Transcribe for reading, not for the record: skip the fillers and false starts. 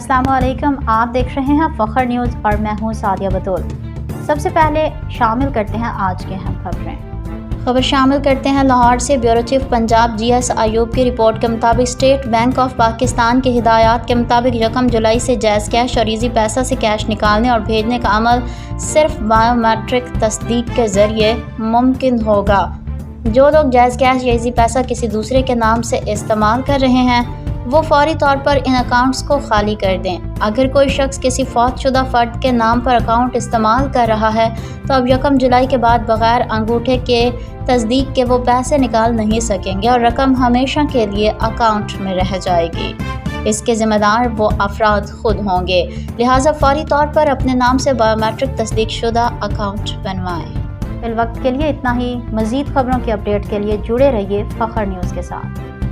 अस्सलाम वालेकुम। आप देख रहे हैं फ़ख्र न्यूज़ और मैं हूं सादिया बतूल। सबसे पहले शामिल करते हैं आज के अहम खबर शामिल करते हैं लाहौर से। Bureau chief Punjab GS Ayub की रिपोर्ट के मुताबिक स्टेट बैंक ऑफ पाकिस्तान की हिदायत के मुताबिक 1 जुलाई से जायज़ कैश और ईजी पैसा से कैश निकालने और भेजने का अमल सिर्फ बायोमेट्रिक तस्दीक के ज़रिए मुमकिन होगा। जो लोग जायज़ कैश या ईजी पैसा किसी दूसरे के नाम से इस्तेमाल कर रहे हैं वो फौरी तौर पर इन अकाउंट्स को खाली कर दें। अगर कोई शख्स किसी फौतशुदा फ़र्द के नाम पर अकाउंट इस्तेमाल कर रहा है तो अब 1 जुलाई के बाद बग़ैर अंगूठे के तस्दीक के वो पैसे निकाल नहीं सकेंगे और रकम हमेशा के लिए अकाउंट में रह जाएगी। इसके ज़िम्मेदार वो अफराद खुद होंगे, लिहाजा फौरी तौर पर अपने नाम से बायोमेट्रिक तस्दीक शुदा अकाउंट बनवाएँ। फिल वक्त के लिए इतना ही। मज़ीद खबरों की अपडेट के लिए जुड़े रहिए फ़ख्र न्यूज़ के साथ।